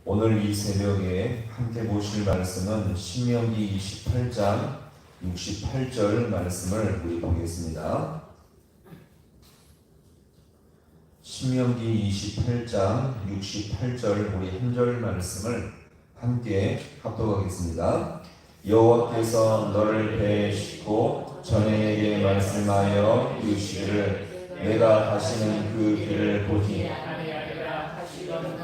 오늘 이 새벽에 함께 보실 말씀은 신명기 28장 68절 말씀을 우리 보겠습니다. 신명기 28장 68절 우리 한 절 말씀을 함께 합독하겠습니다. 여호와께서 너를 배에 싣고 전에에게 말씀하여 이르시기를 내가 다시는 그 길을 보지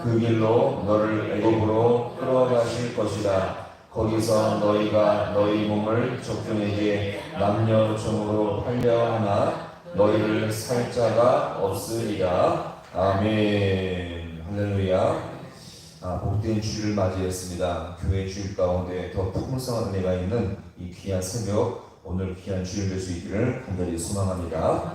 그 길로 너를 애굽으로 끌어가실 것이다. 거기서 너희가 너희 몸을 적군에게 남녀종으로 팔려하나 너희를 살 자가 없으리라. 아멘. 할렐루야. 복된 주일을 맞이했습니다. 교회 주일 가운데 더 풍성한 은혜가 있는 이 귀한 새벽, 오늘 귀한 주일 될 수 있기를 간절히 소망합니다.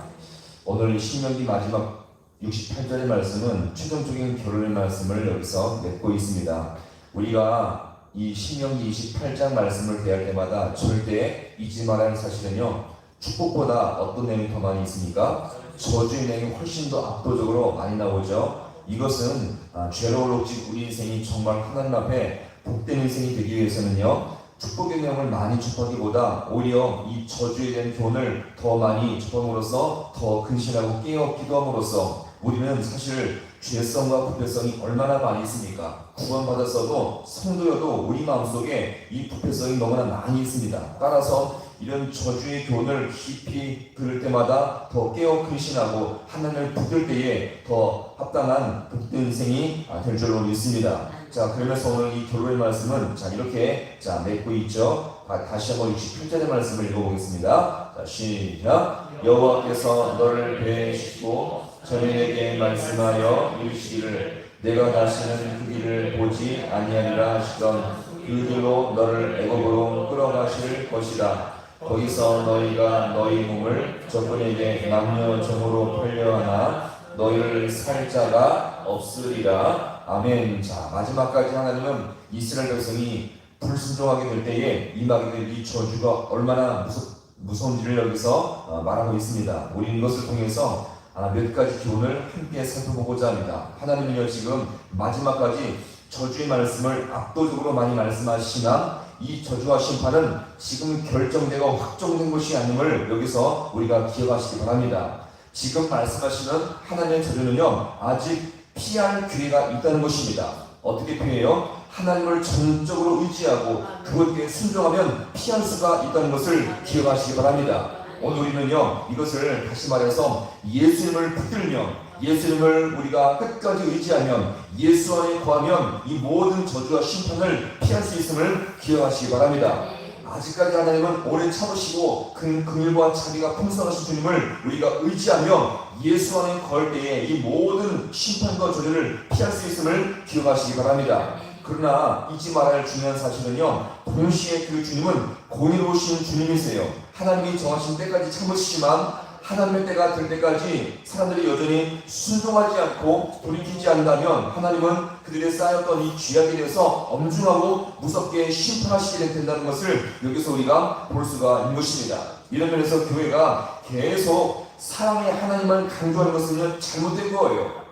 오늘 신명기 마지막 68절의 말씀은 최종적인 결론의 말씀을 여기서 맺고 있습니다. 우리가 이 신명기 28장 말씀을 대할 때마다 절대 잊지 말아야 할 사실은요, 축복보다 어떤 내용이 더 많이 있습니까? 저주의 내용이 훨씬 더 압도적으로 많이 나오죠. 이것은 죄로울 옥직 우리 인생이 정말 하나님 앞에 복된 인생이 되기 위해서는요, 축복의 내용을 많이 접하기보다 오히려 이 저주에 대한 교훈을 더 많이 접함으로써 더 근신하고 깨어 기도함으로써 우리는 사실 죄성과 부패성이 얼마나 많이 있습니까? 구원받았어도 성도여도 우리 마음속에 이 부패성이 너무나 많이 있습니다. 따라서 이런 저주의 교훈을 깊이 들을 때마다 더 깨어 근신하고 하나님을 붙들 때에 더 합당한 복된 인생이 될 줄로 믿습니다. 자, 그러면서 오늘 이 결론의 말씀은 이렇게 맺고 있죠. 다시 한번 68절의 말씀을 읽어보겠습니다. 자, 시작. 여호와께서 너를 배에 싣고 전인에게 말씀하여 이르시기를 내가 다시는 그 길을 보지 아니하리라 하시던 그 길로 너를 애굽으로 끌어가실 것이다. 거기서 너희가 너희 몸을 적군에게 남녀종으로 팔려하나 너희를 살 자가 없으리라. 아멘. 자, 마지막까지 하나님은 이스라엘 백성이 불순종하게 될 때에 임하게 될 이 저주가 얼마나 무서운지를 여기서 말하고 있습니다. 우리는 이것을 통해서 몇 가지 교훈을 함께 살펴보고자 합니다. 하나님은요, 지금 마지막까지 저주의 말씀을 압도적으로 많이 말씀하시나 이 저주와 심판은 지금 결정되고 확정된 것이 아님을 여기서 우리가 기억하시기 바랍니다. 지금 말씀하시는 하나님의 저주는요, 아직 피할 기회가 있다는 것입니다. 어떻게 피해요? 하나님을 전적으로 의지하고 그것에 순종하면 피할 수가 있다는 것을 기억하시기 바랍니다. 오늘 우리는요, 이것을 다시 말해서 예수님을 붙들며 예수님을 우리가 끝까지 의지하면 예수 안에 거하면 이 모든 저주와 심판을 피할 수 있음을 기억하시기 바랍니다. 아직까지 하나님은 오래 참으시고 긍휼과 자비가 풍성하신 주님을 우리가 의지하며 예수 안에 거할 때에 이 모든 심판과 저주를 피할 수 있음을 기억하시기 바랍니다. 그러나 잊지 말아야 할 중요한 사실은요, 동시에 그 주님은 공의로우신 주님이세요. 하나님이 정하신 때까지 참으시지만 하나님의 때가 될 때까지 사람들이 여전히 순종하지 않고 돌이키지 않는다면 하나님은 그들의 쌓였던 이 죄악에 대해서 엄중하고 무섭게 심판하시게 된다는 것을 여기서 우리가 볼 수가 있는 것입니다. 이런 면에서 교회가 계속 사랑의 하나님을 강조하는 것은 잘못된 거예요.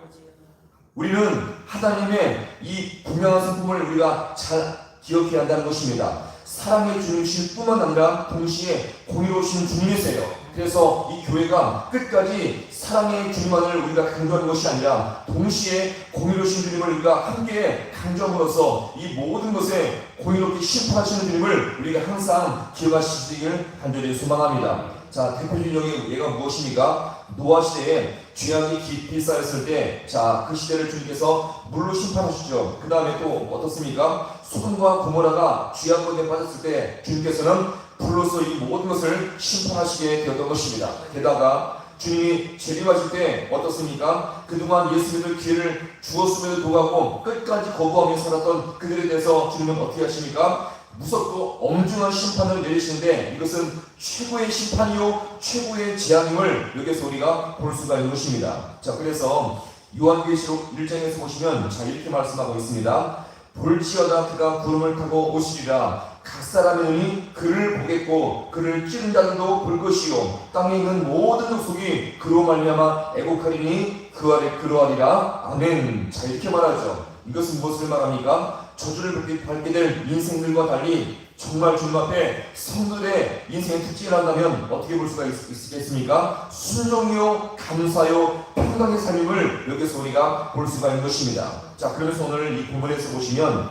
우리는 하나님의 이 분명한 성품을 우리가 잘 기억해야 한다는 것입니다. 사랑의 주님이실 뿐만 아니라 동시에 공의로우신 주님이세요. 그래서 이 교회가 끝까지 사랑의 주님만을 우리가 강조하는 것이 아니라 동시에 공의로우신 주님을 우리가 함께 강조함으로써 이 모든 것에 공의롭게 심판하시는 주님을 우리가 항상 기억하시기를 간절히 소망합니다. 자, 대표적인 예가 무엇입니까? 노아 시대에 죄악이 깊이 쌓였을 때, 그 시대를 주님께서 물로 심판하시죠. 그 다음에 또 어떻습니까? 소돔과 고모라가 죄악 가운데 빠졌을 때 주님께서는 불로서 이 모든 것을 심판하시게 되었던 것입니다. 게다가 주님이 재림하실 때 어떻습니까? 그동안 예수님을 기회를 주었음에도 불구하고 끝까지 거부하며 살았던 그들에 대해서 주님은 어떻게 하십니까? 무섭고 엄중한 심판을 내리시는데 이것은 최고의 심판이요 최고의 재앙임을 여기서 우리가 볼 수가 있는 것입니다. 자, 그래서 요한계시록 1장에서 보시면 이렇게 말씀하고 있습니다. 볼지어다 그가 구름을 타고 오시리라. 각 사람의 눈이 그를 보겠고 그를 찌른 자들도 볼 것이요 땅에 있는 모든 족속이 그로 말미암아 애곡하리니 그 아래 그러하리라. 아멘. 자, 이렇게 말하죠. 이것은 무엇을 말합니까? 저주를 받게 될 인생들과 달리 정말 주님 앞에 성들의 인생의 특징을 한다면 어떻게 볼 수가 있겠습니까? 순종요, 감사요, 평강의 삶임을 여기서 우리가 볼 수가 있는 것입니다. 자, 그러면서 오늘 이 본문에서 보시면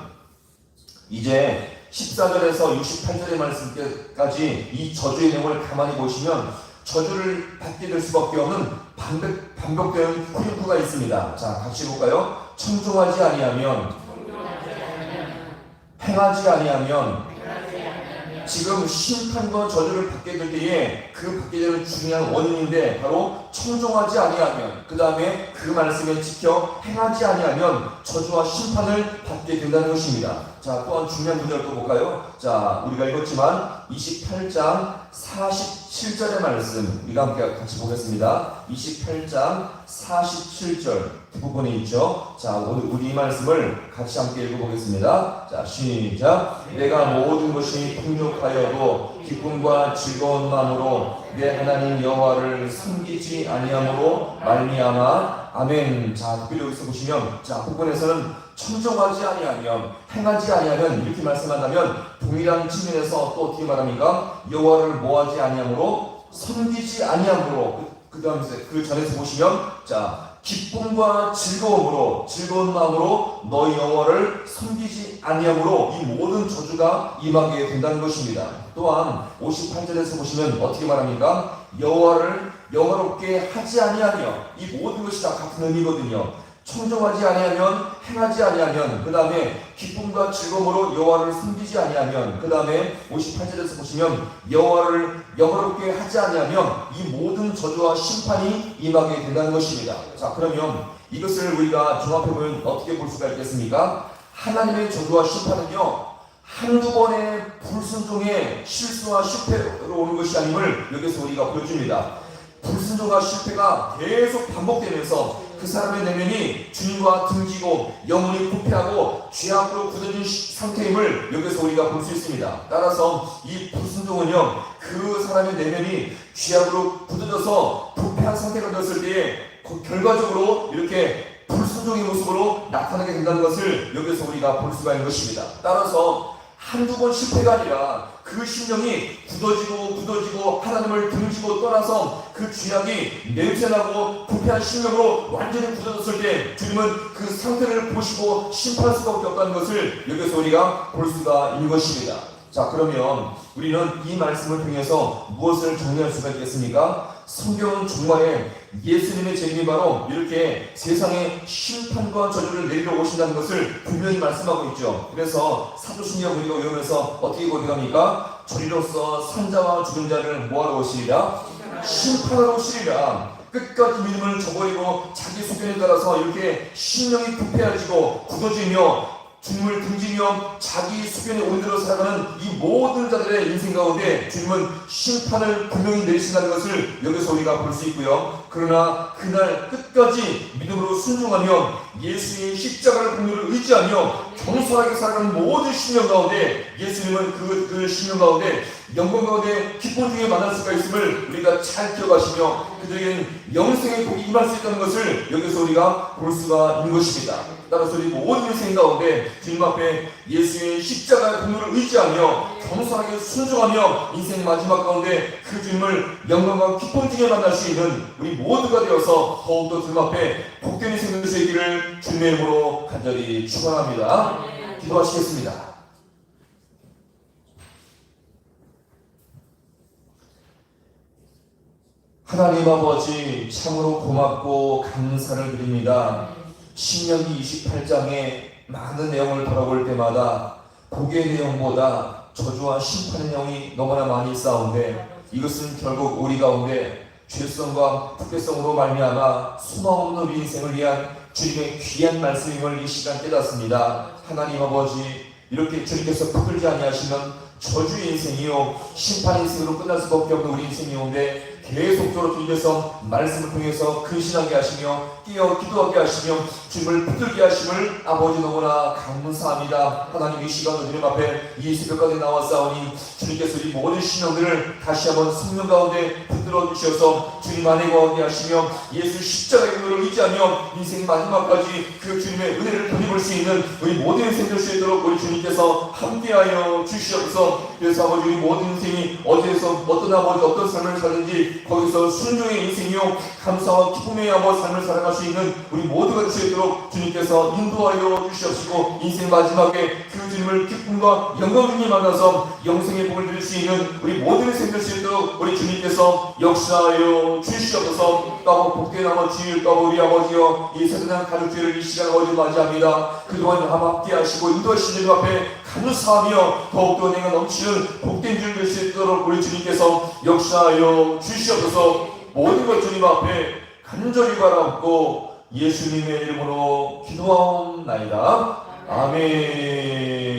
이제 14절에서 68절의 말씀까지 이 저주의 내용을 가만히 보시면 저주를 받게 될 수밖에 없는 반복되는 포인트가 있습니다. 자, 같이 볼까요? 청종하지 아니하면, 행하지 아니하면, 지금 심판과 저주를 받게 될 때에 그 받게 되는 중요한 원인인데 바로 청종하지 아니하면, 그 다음에 그 말씀에 지켜 행하지 아니하면 저주와 심판을 받게 된다는 것입니다. 자, 또한 중요한 문제를 또 볼까요? 자, 우리가 읽었지만 28장 47절의 말씀 우리가 함께 같이 보겠습니다. 28장 47절 부분에 있죠. 자, 오늘 우리 이 말씀을 같이 함께 읽어보겠습니다. 자, 시작. 내가 모든 것이 풍족하여도 기쁨과 즐거운 마음으로 내 하나님 여호와를 섬기지 아니함으로 말미암아. 아멘. 자, 특별히 여기서 보시면 자, 부분에서는 청종하지 아니하면, 행하지 아니하면 이렇게 말씀한다면 동일한 측면에서 또 어떻게 말합니까? 여호와를 뭐하지 아니함으로, 섬기지 아니함으로, 그 다음에 그 전에서 보시면 자, 기쁨과 즐거움으로, 즐거운 마음으로 너희 여호와를 섬기지 아니함으로 이 모든 저주가 임하게 된다는 것입니다. 또한 58절에서 보시면 어떻게 말합니까? 여호와를 영화롭게 하지 아니하며, 이 모든 것이 다 같은 의미거든요. 청종하지 아니하면, 행하지 아니하면, 그 다음에 기쁨과 즐거움으로 여호와를 섬기지 아니하면, 그 다음에 58절에서 보시면 여호와를 영화롭게 하지 아니하면 이 모든 저주와 심판이 임하게 된다는 것입니다. 자, 그러면 이것을 우리가 종합해보면 어떻게 볼 수가 있겠습니까? 하나님의 저주와 심판은요, 한두 번의 불순종의 실수와 실패로 오는 것이 아님을 여기서 우리가 보여줍니다. 불순종과 실패가 계속 반복되면서 그 사람의 내면이 주님과 등지고 영혼이 부패하고 죄악으로 굳어진 상태임을 여기서 우리가 볼 수 있습니다. 따라서 이 불순종은요, 그 사람의 내면이 죄악으로 굳어져서 부패한 상태가 되었을 때에 결과적으로 이렇게 불순종의 모습으로 나타나게 된다는 것을 여기서 우리가 볼 수가 있는 것입니다. 따라서 한두 번 실패가 아니라 그 심령이 굳어지고 하나님을 등지고 떠나서 그 죄악이 냄새나고 부패한 심령으로 완전히 굳어졌을 때 주님은 그 상태를 보시고 심판할 수밖에 없다는 것을 여기서 우리가 볼 수가 있는 것입니다. 자, 그러면 우리는 이 말씀을 통해서 무엇을 정리할 수가 있겠습니까? 성경은 정말에 예수님의 재림이 바로 이렇게 세상에 심판과 저주를 내리러 오신다는 것을 분명히 말씀하고 있죠. 그래서 사도신경 우리가 외우면서 어떻게 고백합니까? 저리로서 산자와 죽은 자를 뭐하러 오시리라? 심판하러 오시리라. 끝까지 믿음을 저버리고 자기 소견에 따라서 이렇게 심령이 부패해지고 굳어지며 주님을 등지며 자기 수견에 온대로 살아가는 이 모든 자들의 인생 가운데 주님은 심판을 분명히 내리신다는 것을 여기서 우리가 볼 수 있고요. 그러나 그날 끝까지 믿음으로 순종하며 예수의 십자가를 공로를 의지하며 겸손하게 살아가는 모든 심령 가운데 예수님은 그 심령 가운데 영광 가운데 기쁨 중에 만날 수가 있음을 우리가 잘 기억하시며 그들에게는 영생의 복이 임할 수 있다는 것을 여기서 우리가 볼 수가 있는 것입니다. 따라서 우리 모든 인생 가운데 주님 앞에 예수의 십자가의 공로를 의지하며 겸손하게 순종하며 인생 마지막 가운데 그 주님을 영광과 기쁨 중에 만날 수 있는 우리 모두가 되어서 더욱더 주님 앞에 복된 인생 될 수 있기를 주님의 이름으로 간절히 축원합니다. 기도하시겠습니다. 하나님 아버지, 참으로 고맙고 감사를 드립니다. 신명기 28장의 많은 내용을 돌아볼 때마다 복의 내용보다 저주와 심판의 내용이 너무나 많이 있사온데 이것은 결국 우리 가운데 죄성과 부패성으로 말미암아 소망없는 우리 인생을 위한 주님의 귀한 말씀임을 이 시간 깨닫습니다. 하나님 아버지, 이렇게 주님께서 붙들지 아니하시면 저주의 인생이요 심판 인생으로 끝날 수밖에 없는 우리 인생이온데 계속적으로 주님께서 말씀을 통해서 근신하게 하시며 깨어 기도하게 하시며 주님을 붙들게 하심을 아버지 너무나 감사합니다. 하나님 이 시간도 주님 앞에 이 새벽까지 나왔사오니 주님께서 이 모든 신령들을 다시 한번 성령 가운데 붙들어 붙들어 주셔서 주님 안에 거하게 하시며 예수 십자가의 은혜를 의지하며 인생 마지막까지 그 주님의 은혜를 덧입을 수 있는 우리 모든 인생 될 수 있도록 우리 주님께서 함께하여 주시옵소서. 그래서 아버지 우리 모든 인생이 어디에서 어떤 아버지 어떤 삶을 살는지 거기서 순종의 인생이요 감사와 기쁨의 아버지 삶을 살아갈 수 있는 우리 모두가 될 수 있도록 주님께서 인도하여 주시옵시고 인생 마지막에 그 주님을 기쁨과 영광을 만나서 영생의 복을 누릴 수 있는 우리 모든 인생 될 수 있도록 우리 주님께서 역사하여 주시옵소서. 또 복된 아버지 또 우리 아버지여 이 세상 가족들을 이 시간 아버지 맞이합니다. 그동안 함께 하시고 인도하시는 앞에 감사하며 더욱더 내가 넘치는 복된 줄 될 수 있도록 우리 주님께서 역사하여 주시옵소서. 모든 것 주님 앞에 간절히 바라옵고 예수님의 이름으로 기도하옵나이다. 아멘.